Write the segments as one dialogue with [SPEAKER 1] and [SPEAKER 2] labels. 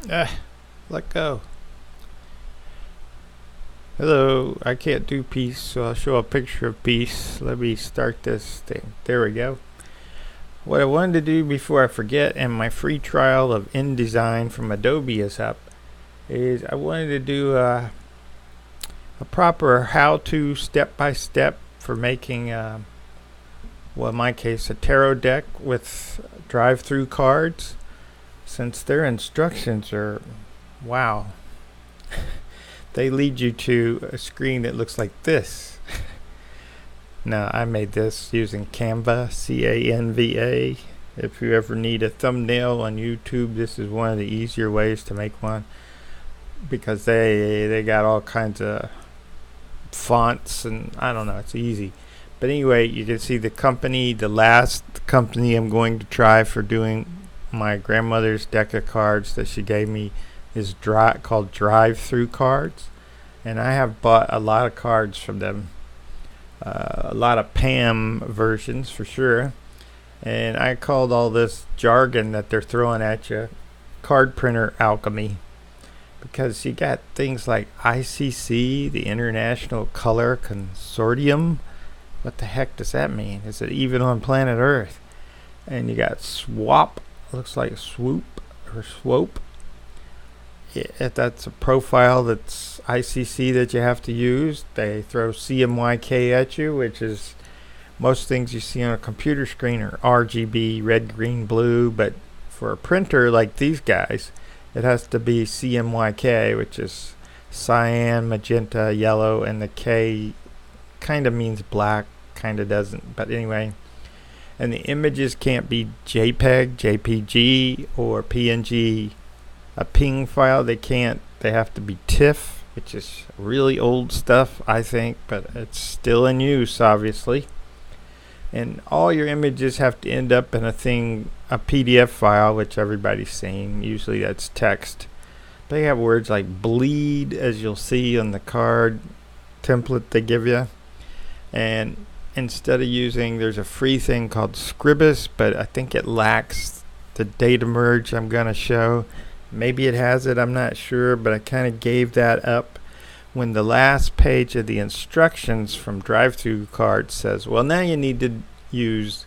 [SPEAKER 1] Let go. Hello, I can't do peace, so I'll show a picture of peace. Let me start this thing. There we go. What I wanted to do before I forget, and my free trial of InDesign from Adobe is up, is I wanted to do a proper how-to step-by-step for making, well, in my case, a tarot deck with DriveThruCards, since their instructions are, wow. They lead you to a screen that looks like this. Now, I made this using Canva, Canva. If you ever need a thumbnail on YouTube, this is one of the easier ways to make one, because they got all kinds of fonts, and I don't know, it's easy. But anyway, you can see the company, the last company I'm going to try for doing my grandmother's deck of cards that she gave me is called DriveThruCards, and I have bought a lot of cards from them, a lot of PAM versions for sure, and I called all this jargon that they're throwing at you card printer alchemy, because you got things like ICC, the International Color Consortium. What the heck does that mean? Is it even on planet Earth? And you got swap, looks like swoop or swope. If that's a profile that's ICC that you have to use, they throw CMYK at you, which is most things you see on a computer screen are RGB, red, green, blue, but for a printer like these guys, it has to be CMYK, which is cyan, magenta, yellow, and the K kind of means black, kind of doesn't, but anyway. And the images can't be JPEG, JPG, or PNG. A ping file, they have to be TIFF, which is really old stuff, I think, but it's still in use, obviously. And all your images have to end up in a PDF file, which everybody's seen. Usually that's text. They have words like bleed, as you'll see on the card template they give you. And instead of using, there's a free thing called Scribus, but I think it lacks the data merge I'm going to show. Maybe it has it, I'm not sure, but I kind of gave that up when the last page of the instructions from DriveThruCards says, well, now you need to use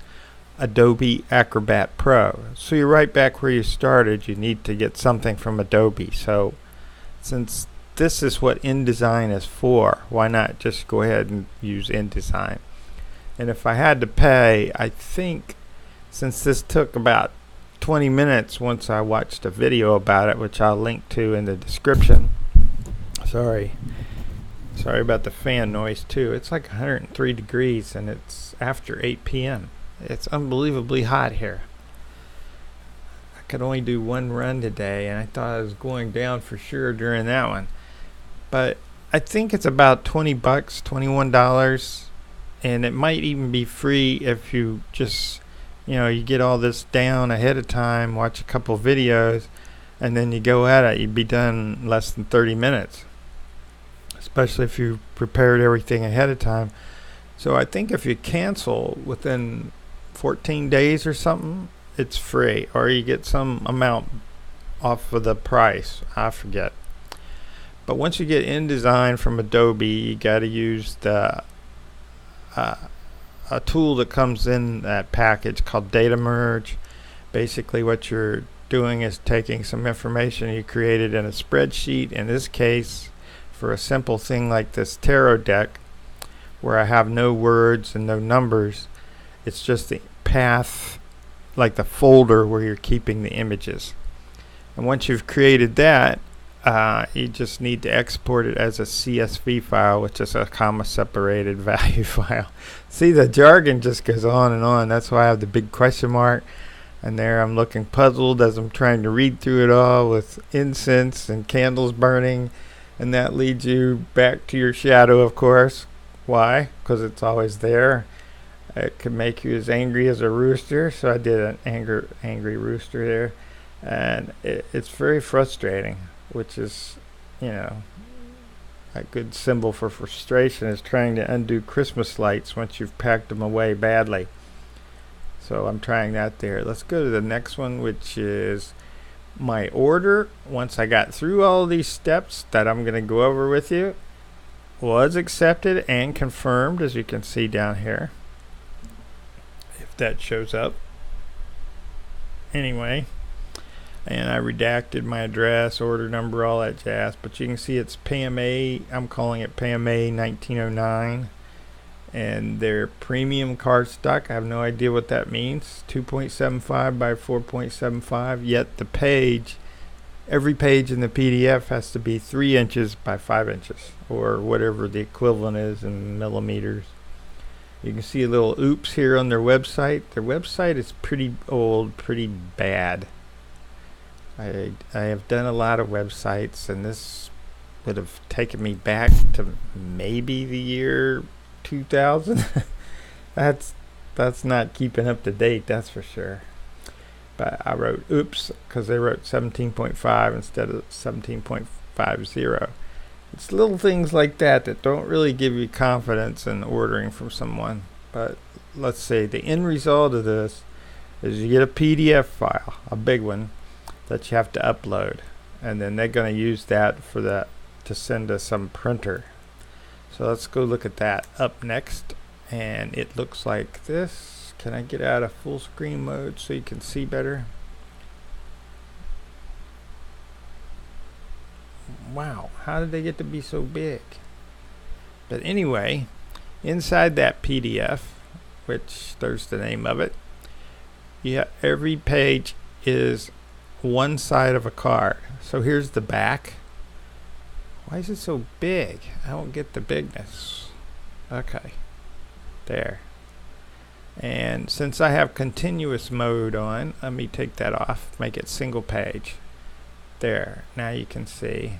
[SPEAKER 1] Adobe Acrobat Pro. So you're right back where you started. You need to get something from Adobe. So since this is what InDesign is for, why not just go ahead and use InDesign? And if I had to pay, I think, since this took about 20 minutes once I watched a video about it, which I'll link to in the description. Sorry about the fan noise too. It's like 103 degrees and it's after 8 p.m. It's unbelievably hot here. I could only do one run today, and I thought I was going down for sure during that one. But I think it's about $20, $21, and it might even be free if you just, you get all this down ahead of time, watch a couple videos, and then you go at it. You'd be done in less than 30 minutes, especially if you prepared everything ahead of time. So I think if you cancel within 14 days or something, it's free, or you get some amount off of the price. I forget. But once you get InDesign from Adobe, you got to use the a tool that comes in that package called Data Merge. Basically what you're doing is taking some information you created in a spreadsheet, in this case for a simple thing like this tarot deck where I have no words and no numbers. It's just the path, like the folder where you're keeping the images. And once you've created that, you just need to export it as a CSV file, which is a comma separated value file. See, the jargon just goes on and on. That's why I have the big question mark. And there I'm looking puzzled as I'm trying to read through it all with incense and candles burning. And that leads you back to your shadow, of course. Why? Because it's always there. It could make you as angry as a rooster. So I did an angry rooster there. And it's very frustrating, which is, a good symbol for frustration is trying to undo Christmas lights once you've packed them away badly. So I'm trying that there. Let's go to the next one, which is My order, once I got through all these steps that I'm going to go over with you, was accepted and confirmed, as you can see down here, if that shows up. Anyway, and I redacted my address, order number, all that jazz, but you can see it's PMA. I'm calling it PMA 1909, and they're premium cardstock. I have no idea what that means. 2.75 by 4.75, yet the page, every page in the PDF has to be 3 inches by 5 inches, or whatever the equivalent is in millimeters. You can see a little oops here on their website. Their website is pretty old, pretty bad. I have done a lot of websites, and this would have taken me back to maybe the year 2000. That's not keeping up to date, that's for sure. But I wrote oops because they wrote 17.5 instead of 17.50. It's little things like that that don't really give you confidence in ordering from someone. But let's say the end result of this is you get a PDF file, a big one, that you have to upload, and then they're going to use that for that to send to some printer. So let's go look at that up next, and it looks like this. Can I get out of full screen mode so you can see better? Wow, how did they get to be so big? But anyway, inside that PDF, which there's the name of it, every page is one side of a card. So here's the back. Why is it so big? I don't get the bigness. Okay, there. And since I have continuous mode on, let me take that off, make it single page. There, now you can see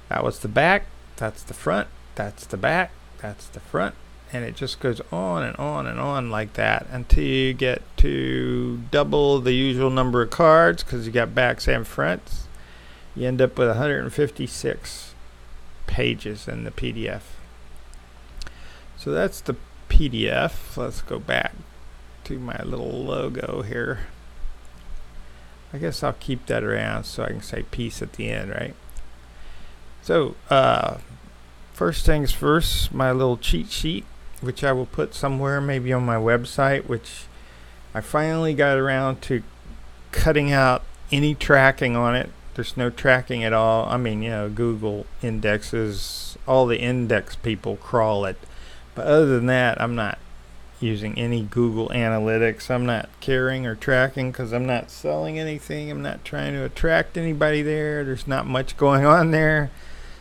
[SPEAKER 1] that was the back, that's the front, that's the back, that's the front, and it just goes on and on and on like that until you get to double the usual number of cards, because you got backs and fronts. You end up with 156 pages in the PDF. So that's the PDF. Let's go back to my little logo here. I guess I'll keep that around so I can say peace at the end, right? So first things first, my little cheat sheet, which I will put somewhere, maybe on my website, which I finally got around to cutting out any tracking on it. There's no tracking at all. I mean, Google indexes, all the index people crawl it. But other than that, I'm not using any Google Analytics. I'm not caring or tracking because I'm not selling anything. I'm not trying to attract anybody there. There's not much going on there.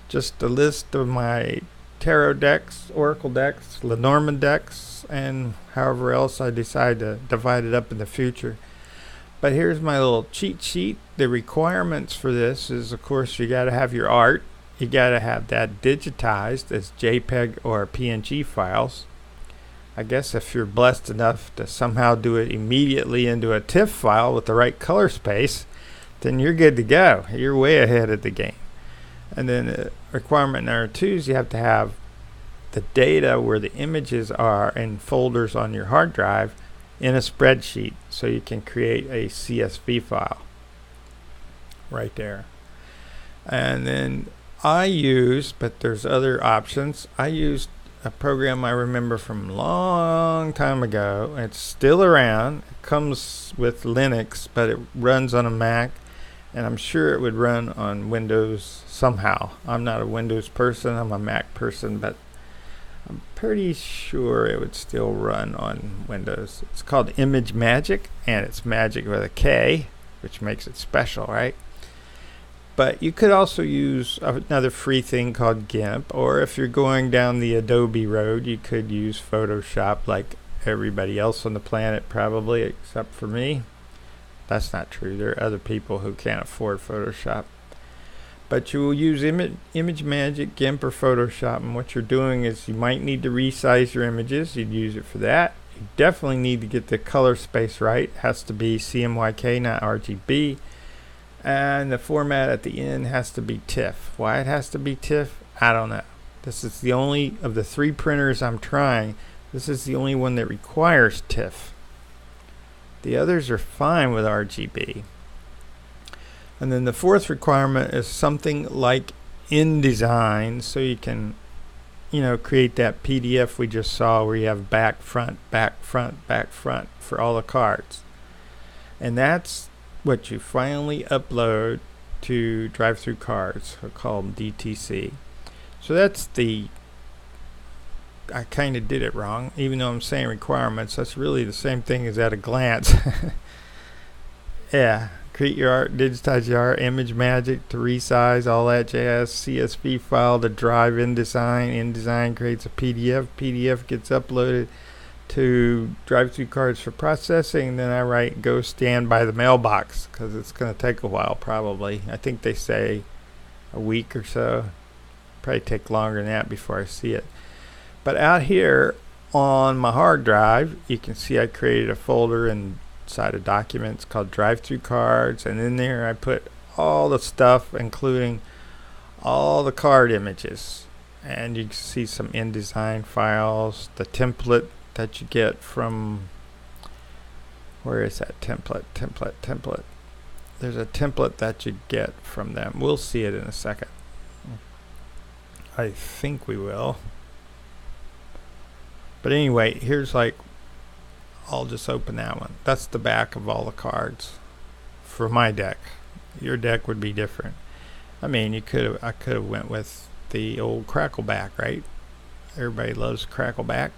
[SPEAKER 1] Just a list of my tarot decks, oracle decks, Lenormand decks, and however else I decide to divide it up in the future. But here's my little cheat sheet. The requirements for this is, of course, you got to have your art. You got to have that digitized as JPEG or PNG files. I guess if you're blessed enough to somehow do it immediately into a TIFF file with the right color space, then you're good to go. You're way ahead of the game. And then requirement number 2 is you have to have the data where the images are in folders on your hard drive in a spreadsheet, so you can create a CSV file right there. And then I use, but there's other options, I used a program I remember from a long time ago. It's still around. It comes with Linux, but it runs on a Mac, and I'm sure it would run on Windows somehow. I'm not a Windows person, I'm a Mac person, but I'm pretty sure it would still run on Windows. It's called ImageMagick, and it's magic with a K, which makes it special, right? But you could also use another free thing called GIMP, or if you're going down the Adobe road, you could use Photoshop like everybody else on the planet probably, except for me. That's not true. There are other people who can't afford Photoshop. But you will use ImageMagick, GIMP, or Photoshop, and what you're doing is you might need to resize your images. You'd use it for that. You definitely need to get the color space right. It has to be CMYK, not RGB. And the format at the end has to be TIFF. Why it has to be TIFF, I don't know. This is the only of the 3 printers I'm trying. This is the only one that requires TIFF. The others are fine with RGB. And then the fourth requirement is something like InDesign, so you can, create that PDF we just saw where you have back, front, back, front, back, front for all the cards. And that's what you finally upload to DriveThruCards. We'll call them DTC. So that's I kind of did it wrong, even though I'm saying requirements. That's really the same thing as at a glance. Yeah, create your art, digitize your art, imagemagick to resize, all that jazz, CSV file to drive InDesign. InDesign creates a PDF. PDF gets uploaded to DriveThruCards for processing. Then I write go stand by the mailbox because it's going to take a while probably. I think they say a week or so. Probably take longer than that before I see it. But out here on my hard drive, you can see I created a folder inside of documents called DriveThruCards, and in there I put all the stuff, including all the card images. And you can see some InDesign files, the template that you get from, where is that template? There's a template that you get from them. We'll see it in a second. I think we will. But anyway, here's I'll just open that one. That's the back of all the cards for my deck. Your deck would be different. I mean, I could have went with the old Crackleback, right? Everybody loves Crackleback.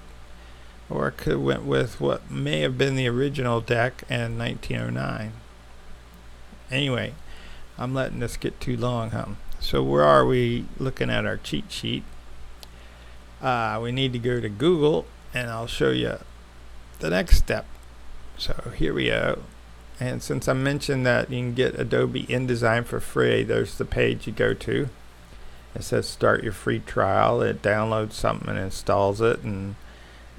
[SPEAKER 1] Or I could have went with what may have been the original deck in 1909. Anyway, I'm letting this get too long, huh? So where are we looking at our cheat sheet? We need to go to Google, and I'll show you the next step. So here we go. And since I mentioned that you can get Adobe InDesign for free, there's the page you go to. It says start your free trial. It downloads something and installs it, and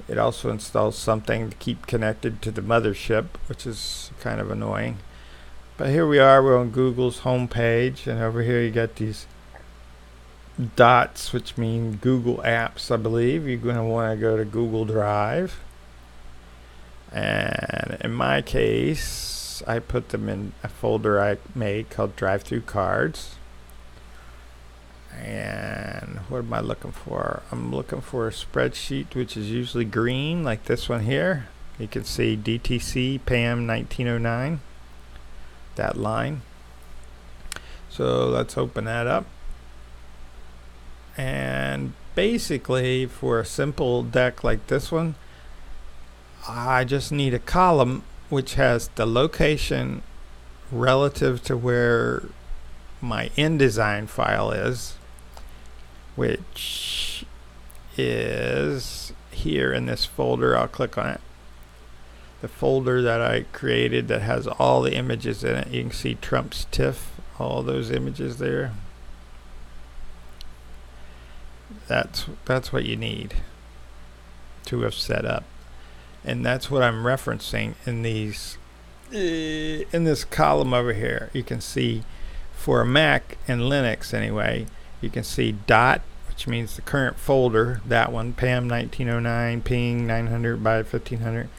[SPEAKER 1] it also installs something to keep connected to the mothership, which is kind of annoying. But here we are, we're on Google's home page, and over here you got these dots, which mean Google Apps, I believe. You're going to want to go to Google Drive. And in my case, I put them in a folder I made called DriveThruCards. And what am I looking for? I'm looking for a spreadsheet, which is usually green, like this one here. You can see DTC PAM 1909, that line. So let's open that up. And basically, for a simple deck like this one, I just need a column which has the location relative to where my InDesign file is, which is here in this folder. I'll click on it. The folder that I created that has all the images in it. You can see Trump's TIFF, all those images there. That's what you need to have set up, and that's what I'm referencing in these in this column over here. You can see for a Mac and Linux anyway, you can see dot, which means the current folder, that one, PAM 1909 ping 900 by 1500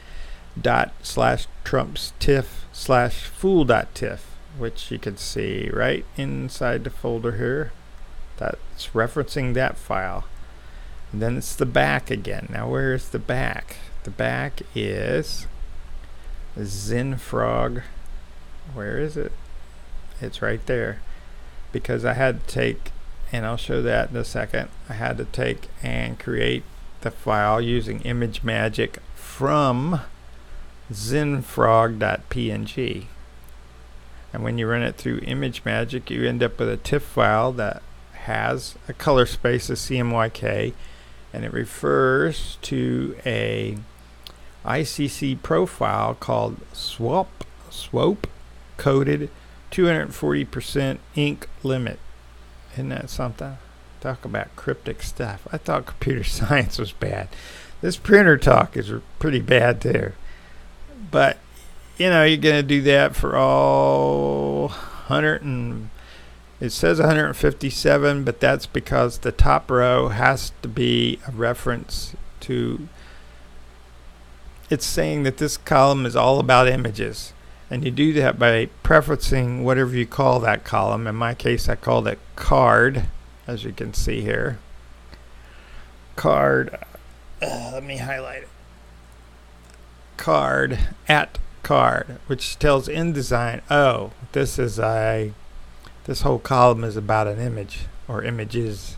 [SPEAKER 1] dot slash Trump's TIFF slash fool.tiff, which you can see right inside the folder here. That's referencing that file. And then it's the back again. Now where is the back? The back is Zenfrog. Where is it? It's right there. Because I had to take, and I'll show that in a second, I had to take and create the file using imagemagick from zenfrog.png. And when you run it through imagemagick, you end up with a TIFF file that has a color space of CMYK, and it refers to a ICC profile called swope coded 240% ink limit. Isn't that something? Talk about cryptic stuff. I thought computer science was bad. This printer talk is pretty bad too. But you're going to do that for all 100 and it says 157, but that's because the top row has to be a reference to, it's saying that this column is all about images. And you do that by prefacing whatever you call that column. In my case, I called it card, as you can see here. Card, let me highlight it. Card at card, which tells InDesign, oh, this whole column is about an image or images.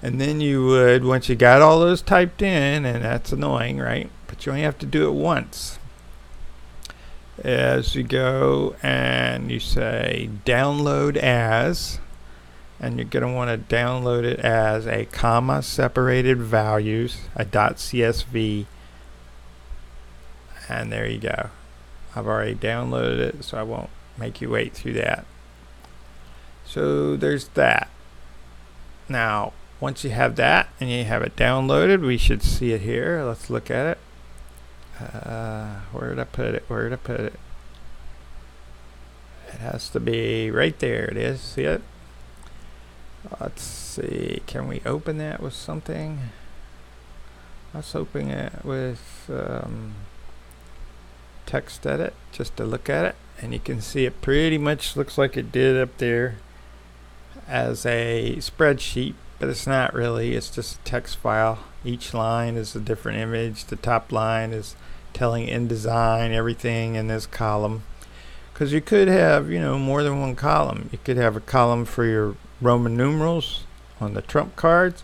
[SPEAKER 1] And then you would, once you got all those typed in, and that's annoying, right? But you only have to do it once. As you go and you say download as, and you're going to want to download it as a comma separated values, a .csv, and there you go. I've already downloaded it, so I won't make you wait through that. So there's that. Now, once you have that and you have it downloaded, we should see it here. Let's look at it. Where did I put it? Where did I put it? It has to be right there. It is. See it? Let's see. Can we open that with something? Let's open it with text edit just to look at it, and you can see it pretty much looks like it did up there as a spreadsheet, but it's not really. It's just a text file. Each line is a different image. The top line is telling InDesign everything in this column, because you could have, you know, more than one column. You could have a column for your Roman numerals on the trump cards,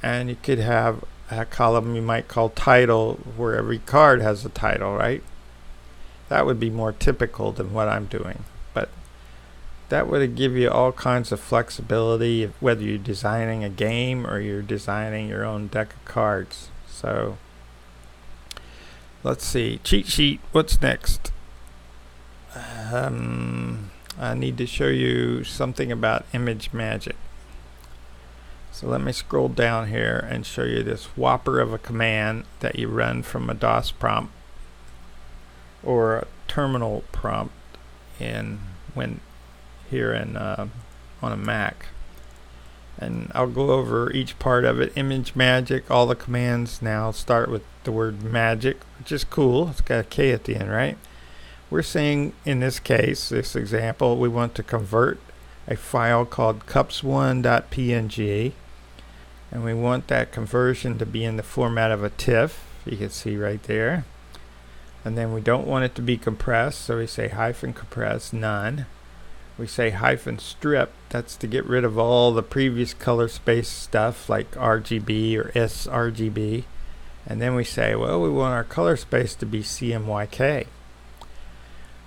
[SPEAKER 1] and you could have a column you might call title, where every card has a title, right? That would be more typical than what I'm doing, but that would give you all kinds of flexibility, whether you're designing a game or you're designing your own deck of cards. So let's see, cheat sheet, what's next? I need to show you something about ImageMagick. So let me scroll down here and show you this whopper of a command that you run from a DOS prompt or a terminal prompt here in on a Mac. And I'll go over each part of it. ImageMagick, all the commands now start with the word magic, which is cool. It's got a K at the end, right? We're saying, in this case, this example, we want to convert a file called cups1.png, and we want that conversion to be in the format of a TIFF. You can see right there. And then we don't want it to be compressed, so we say hyphen compress, none. We say hyphen strip, that's to get rid of all the previous color space stuff like RGB or sRGB. And then we say, well, we want our color space to be CMYK.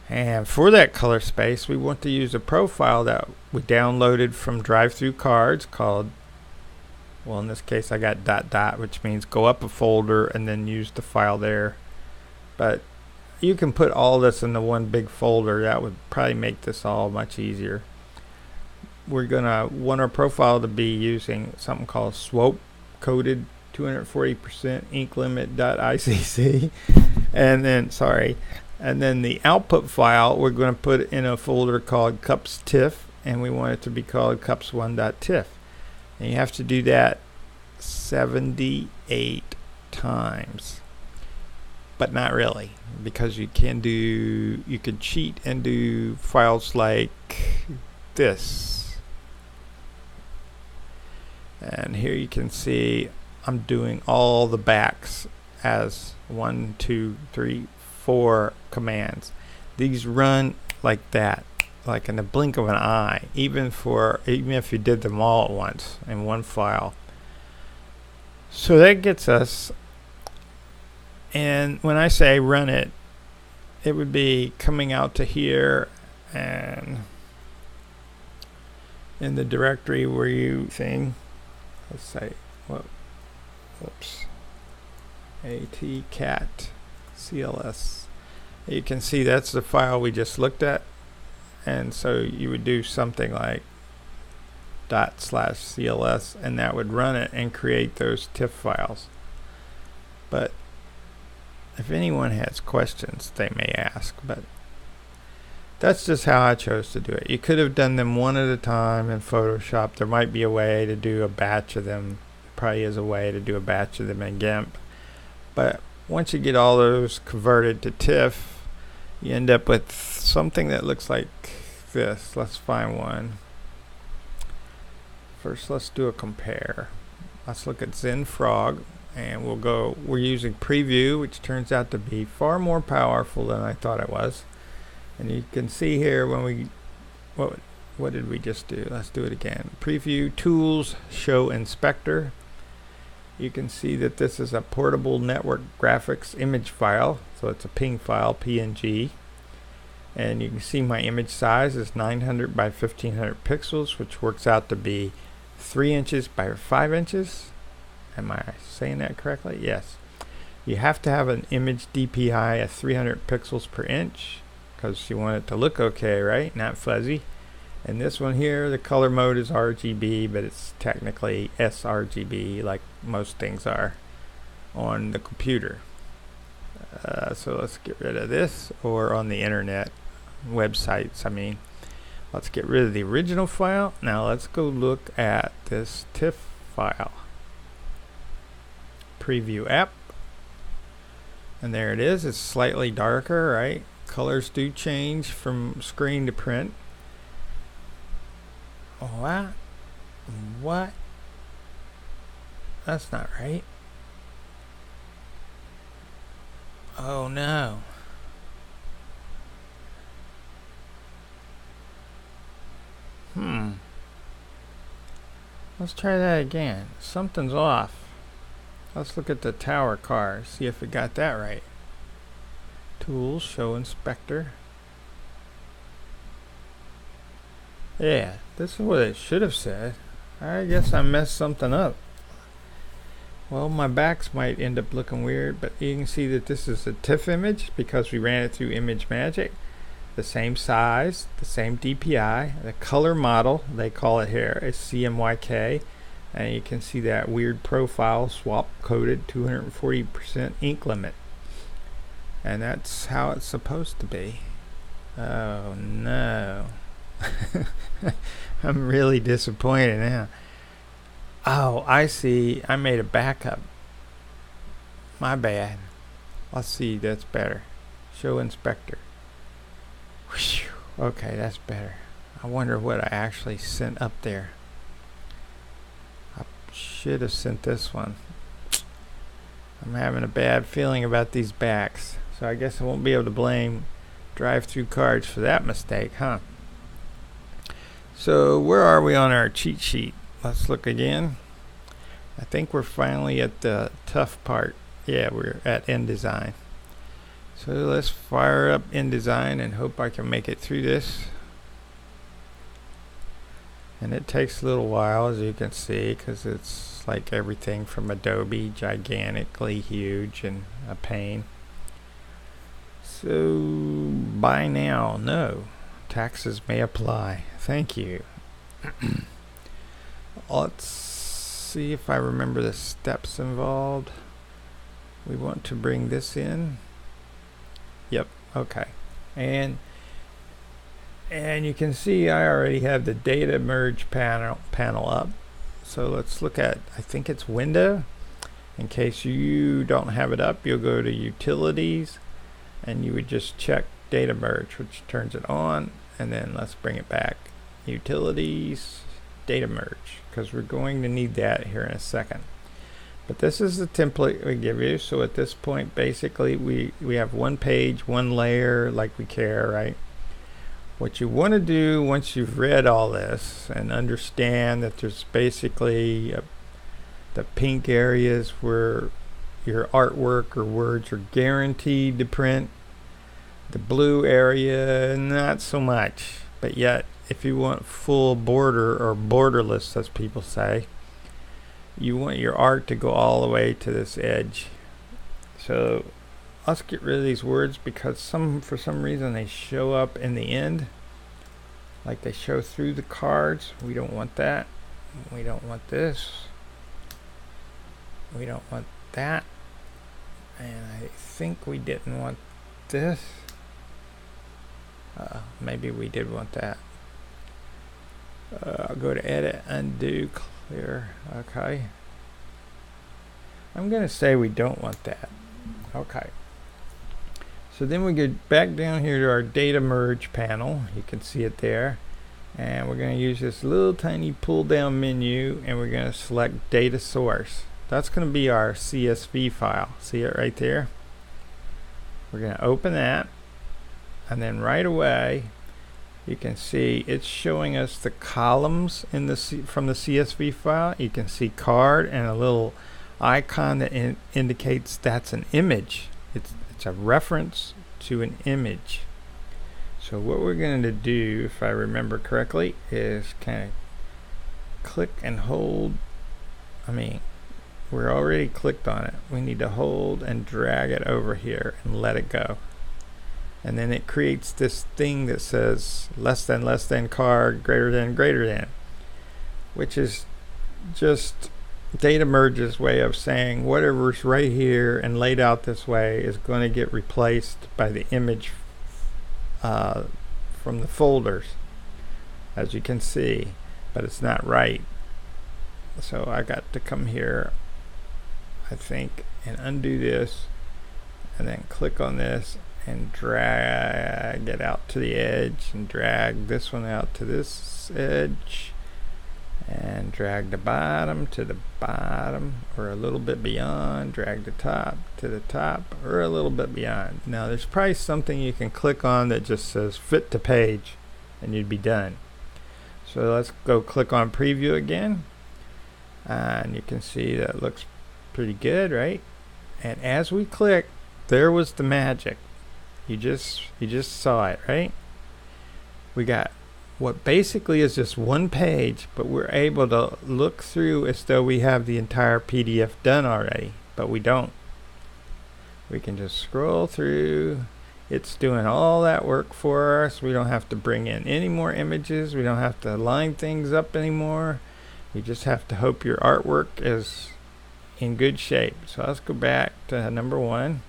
[SPEAKER 1] And for that color space, we want to use a profile that we downloaded from DriveThruCards called, well, in this case I got .. which means go up a folder and then use the file there. But you can put all this into one big folder. That would probably make this all much easier. We're gonna want our profile to be using something called swope coded 240% ink limit.icc, and then the output file we're going to put in a folder called cups TIFF, and we want it to be called cups1.tiff. And you have to do that 78 times. But not really, because you could cheat and do files like this. And here you can see I'm doing all the backs as 1, 2, 3, 4 commands. These run like that, like in the blink of an eye, even if you did them all at once in one file. So that gets us, and when I say run it, it would be coming out to here and in the directory where you thing, let's say, whoops, atcat cls. You can see that's the file we just looked at, and so you would do something like ./cls, and that would run it and create those TIFF files. But if anyone has questions, they may ask, but that's just how I chose to do it. You could have done them one at a time in Photoshop. There might be a way to do a batch of them. Probably is a way to do a batch of them in GIMP. But once you get all those converted to TIFF, you end up with something that looks like this. Let's find one. First, let's do a compare. Let's look at ZenFrog, and we're using preview, which turns out to be far more powerful than I thought it was. And you can see here when what did we just do? Let's do it again. Preview, tools, show inspector. You can see that this is a portable network graphics image file, so it's a ping file, PNG. And you can see my image size is 900 by 1500 pixels, which works out to be 3 inches by 5 inches. Am I saying that correctly? Yes. You have to have an image DPI of 300 pixels per inch because you want it to look okay, right? Not fuzzy. And this one here, the color mode is RGB, but it's technically sRGB like most things are on the computer. So let's get rid of this, or on the internet websites, I mean. Let's get rid of the original file. Now let's go look at this TIFF file. Preview app. And there it is. It's slightly darker, right? Colors do change from screen to print. What? That's not right. Oh no. Let's try that again. Something's off. Let's look at the tower car, see if it got that right. Tools, show inspector. Yeah, this is what it should have said. I guess I messed something up. Well, my backs might end up looking weird, but you can see that this is a TIFF image because we ran it through ImageMagick. The same size, the same DPI, the color model, they call it here, is CMYK. And you can see that weird profile swap coded 240% ink limit. And that's how it's supposed to be. Oh no. I'm really disappointed now. Oh, I see. I made a backup. My bad. Let's see, that's better. Show inspector. Whew. Okay, that's better. I wonder what I actually sent up there. I should have sent this one. I'm having a bad feeling about these backs. So I guess I won't be able to blame DriveThruCards for that mistake, huh? So where are we on our cheat sheet? Let's look again. I think we're finally at the tough part. Yeah, we're at InDesign. So let's fire up InDesign and hope I can make it through this. And it takes a little while, as you can see, because it's like everything from Adobe, gigantically huge and a pain. So buy now, no. Taxes may apply. Thank you. Let's see if I remember the steps involved. We want to bring this in. Yep, okay. And you can see I already have the data merge panel up. So let's look at, I think it's window. In case you don't have it up, you'll go to utilities and you would just check data merge, which turns it on, and then let's bring it back. Utilities, data merge, because we're going to need that here in a second. But this is the template we give you. So at this point, basically we have one page, one layer, like we care, right? What you want to do once you've read all this and understand that there's basically the pink areas where your artwork or words are guaranteed to print. The blue area, not so much. But yet, if you want full border or borderless, as people say, you want your art to go all the way to this edge. So let's get rid of these words because for some reason they show up in the end, like they show through the cards. We don't want that. We don't want this. We don't want that. And I think we didn't want this. Maybe we did want that. I'll go to edit, undo, clear. Okay. I'm going to say we don't want that. Okay. So then we go back down here to our data merge panel. You can see it there. And we're going to use this little tiny pull down menu, and we're going to select data source. That's going to be our CSV file. See it right there? We're going to open that, and then right away you can see it's showing us the columns in the from the CSV file. You can see card and a little icon that indicates that's an image. It's a reference to an image. So what we're going to do, if I remember correctly, is kind of click and hold. We're already clicked on it. We need to hold and drag it over here and let it go. And then it creates this thing that says less than card, greater than, which is just data merge's way of saying whatever's right here and laid out this way is going to get replaced by the image from the folders, as you can see, but it's not right. So I got to come here, I think, and undo this, and then click on this and drag it out to the edge, and drag this one out to this edge, and drag the bottom to the bottom or a little bit beyond, drag the top to the top or a little bit beyond. Now there's probably something you can click on that just says fit to page and you'd be done. So let's go click on preview again, and you can see that looks pretty good, right? And as we click, there was the magic. You just saw it, right? We got what basically is just one page, but we're able to look through as though we have the entire PDF done already, but we don't. We can just scroll through. It's doing all that work for us. We don't have to bring in any more images. We don't have to line things up anymore. You just have to hope your artwork is in good shape. So let's go back to number 1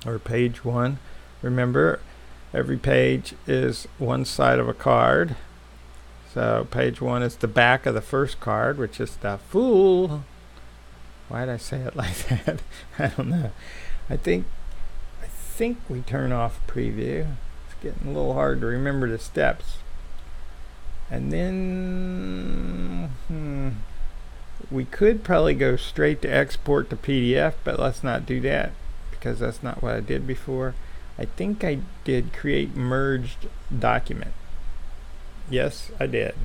[SPEAKER 1] or page 1. Remember, every page is one side of a card. So page 1 is the back of the first card, which is the Fool. Why did I say it like that? I don't know. I think we turn off preview. It's getting a little hard to remember the steps. And then we could probably go straight to export to PDF, but let's not do that because that's not what I did before. I think I did create merged document. Yes, I did.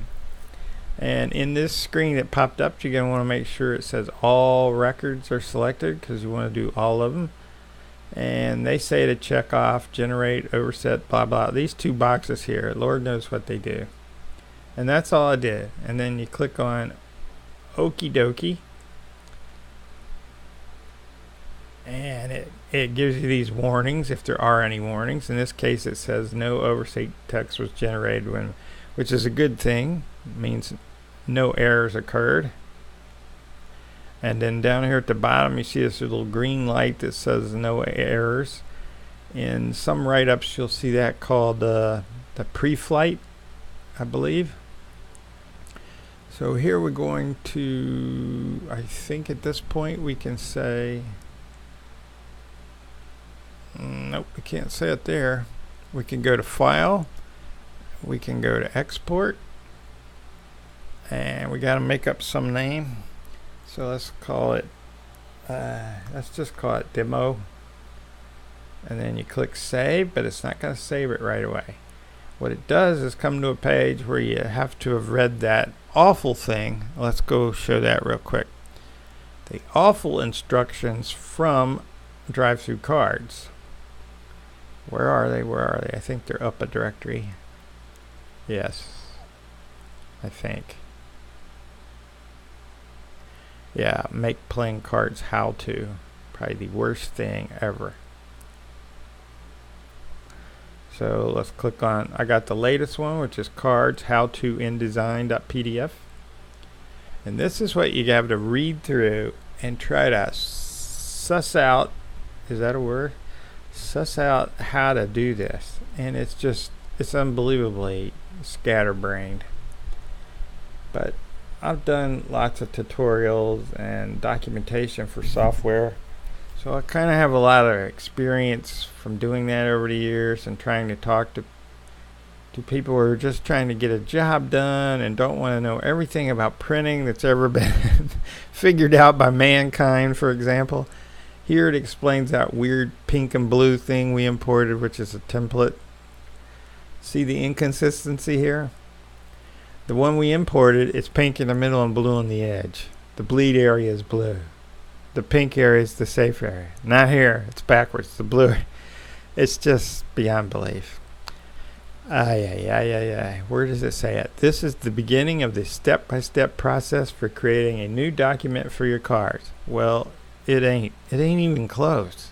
[SPEAKER 1] And in this screen that popped up, you're going to want to make sure it says all records are selected because you want to do all of them. And they say to check off generate, overset, blah blah, these 2 boxes here. Lord knows what they do. And that's all I did. And then you click on okie dokie, and it gives you these warnings if there are any warnings. In this case it says no oversight text was generated when, which is a good thing. It means no errors occurred. And then down here at the bottom you see this little green light that says no errors. In some write-ups you'll see that called the pre-flight, I believe. So here we're going to, I think at this point we can say, nope, we can't say it there. We can go to File, we can go to Export, and we got to make up some name. So let's call it, let's just call it Demo. And then you click Save, but it's not going to save it right away. What it does is come to a page where you have to have read that awful thing. Let's go show that real quick. The awful instructions from DriveThruCards. Where are they? Where are they? I think they're up a directory. Yes, I think. Yeah, MakePlayingCards how to. Probably the worst thing ever. So let's click on, I got the latest one, which is cards how to InDesign.pdf. And this is what you have to read through and try to suss out, is that a word? Suss out how to do this. And it's just, it's unbelievably scatterbrained. But I've done lots of tutorials and documentation for software. So I kind of have a lot of experience from doing that over the years and trying to talk to people who are just trying to get a job done and don't want to know everything about printing that's ever been figured out by mankind, for example. Here it explains that weird pink and blue thing we imported, which is a template. See the inconsistency here? The one we imported is pink in the middle and blue on the edge. The bleed area is blue. The pink area is the safe area. Not here. It's backwards. The blue. It's just beyond belief. Where does it say it? This is the beginning of the step-by-step process for creating a new document for your cards. Well, it ain't. It ain't even close.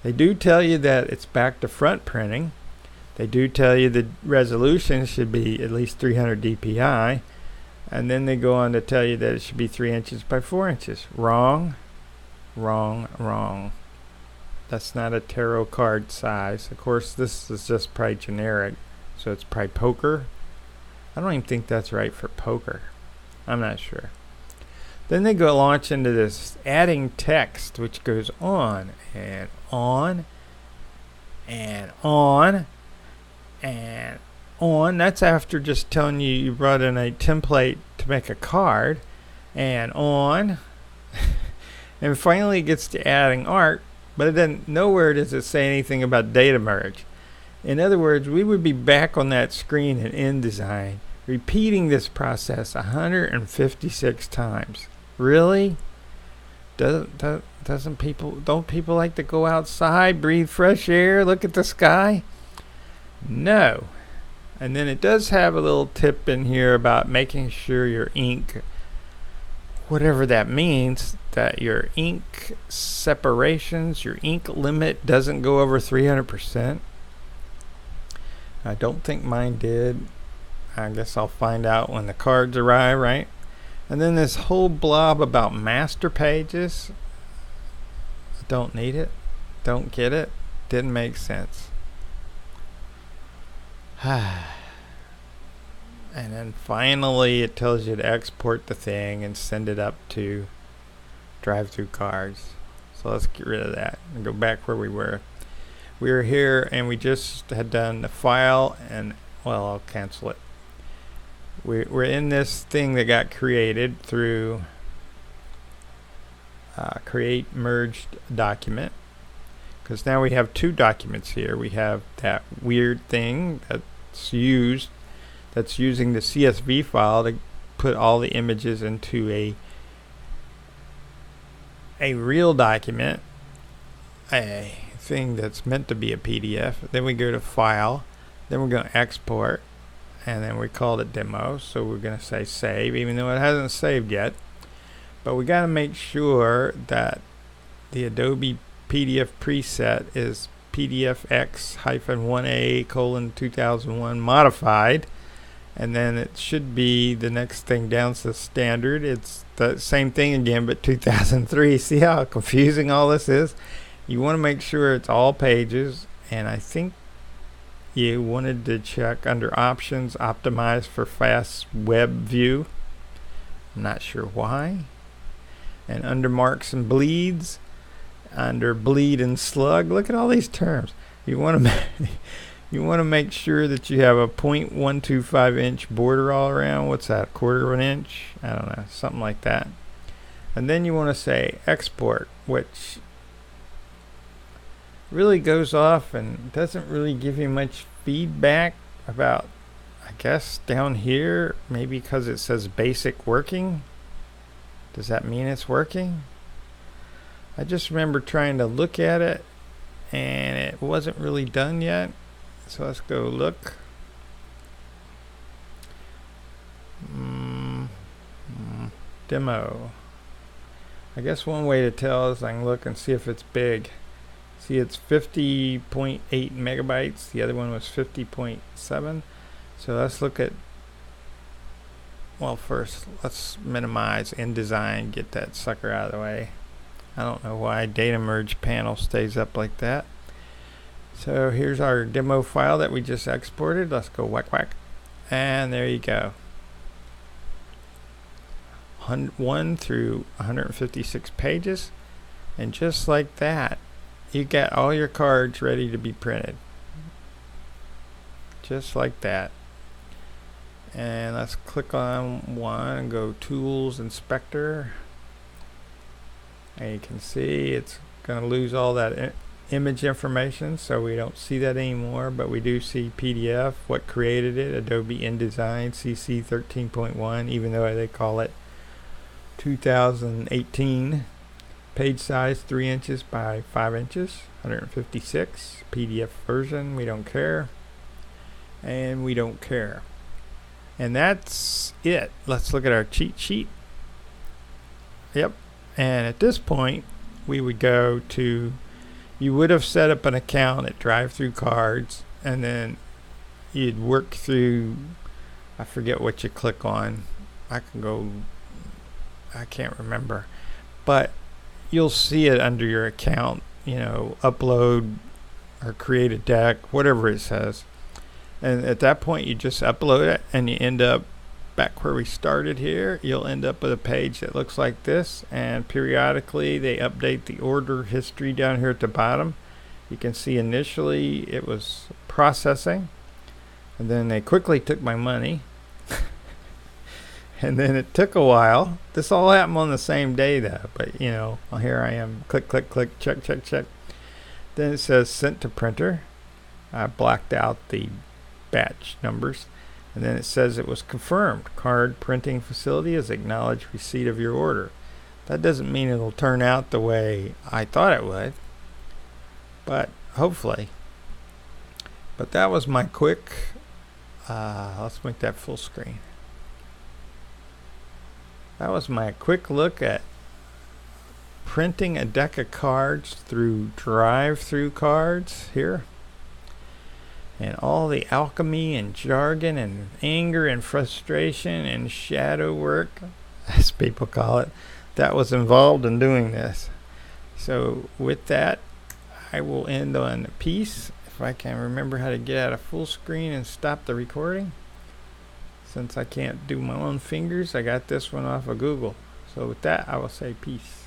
[SPEAKER 1] They do tell you that it's back to front printing. They do tell you the resolution should be at least 300 dpi. And then they go on to tell you that it should be 3 inches by 4 inches. Wrong. Wrong. Wrong. That's not a tarot card size. Of course, this is just probably generic, so it's probably poker. I don't even think that's right for poker. I'm not sure. Then they go launch into this adding text, which goes on and on and on and on. That's after just telling you brought in a template to make a card, and on. And finally it gets to adding art. But it doesn't, nowhere does it say anything about data merge. In other words, we would be back on that screen in InDesign repeating this process 156 times. Really? Don't people like to go outside, breathe fresh air, look at the sky? No. And then it does have a little tip in here about making sure your ink, whatever that means, that your ink separations, your ink limit doesn't go over 300%. I don't think mine did. I guess I'll find out when the cards arrive, right? And then this whole blob about master pages. Don't need it. Don't get it. Didn't make sense. And then finally it tells you to export the thing and send it up to DriveThruCards. So let's get rid of that and go back where we were. We were here and we just had done the file, and well, I'll cancel it. We're in this thing that got created through create merged document, because now we have two documents here. We have that weird thing that's using the CSV file to put all the images into a real document, a thing that's meant to be a PDF. Then we go to file, then we're going to export, and then we called it demo, so we're going to say save, even though it hasn't saved yet. But we got to make sure that the Adobe PDF preset is PDFX-1A:2001 modified, and then it should be the next thing down to standard. It's the same thing again, but 2003. See how confusing all this is? You want to make sure it's all pages, and I think you wanted to check under options, optimize for fast web view. I'm not sure why. And under marks and bleeds, under bleed and slug, look at all these terms. You want to make sure that you have a 0.125 inch border all around. What's that, 1/4 of an inch? I don't know, something like that. And then you want to say export, which really goes off and doesn't really give you much feedback about, I guess, down here, maybe because it says basic working. Does that mean it's working? I just remember trying to look at it and it wasn't really done yet. So let's go look. Demo. I guess one way to tell is I can look and see if it's big. See, it's 50.8 megabytes. The other one was 50.7. So let's look at, well, first let's minimize InDesign, get that sucker out of the way. I don't know why data merge panel stays up like that. So here's our demo file that we just exported. Let's go whack whack, and there you go. 1 through 156 pages. And just like that, you got all your cards ready to be printed. Just like that. And let's click on one and go Tools, Inspector. And you can see it's going to lose all that image information, so we don't see that anymore, but we do see PDF, what created it, Adobe InDesign CC 13.1, even though they call it 2018. Page size 3 inches by 5 inches, 156. PDF version, we don't care. And we don't care. And that's it. Let's look at our cheat sheet. Yep. And at this point, we would go to, you would have set up an account at DriveThruCards, and then you'd work through, I forget what you click on. I can't remember. But you'll see it under your account, you know, upload or create a deck, whatever it says. And at that point, you just upload it, and you end up back where we started here. You'll end up with a page that looks like this, and periodically they update the order history down here at the bottom. You can see initially it was processing, and then they quickly took my money. And then it took a while. This all happened on the same day though, but you know, well, here I am, click, click, click, check, check, check. Then it says sent to printer. I blacked out the batch numbers, and then it says it was confirmed. Card printing facility has acknowledged receipt of your order. That doesn't mean it'll turn out the way I thought it would, but hopefully. But that was my quick, let's make that full screen. That was my quick look at printing a deck of cards through DriveThruCards here. And all the alchemy and jargon and anger and frustration and shadow work, as people call it, that was involved in doing this. So with that, I will end on a piece. If I can remember how to get out of full screen and stop the recording. Since I can't do my own fingers, I got this one off of Google. So with that, I will say peace.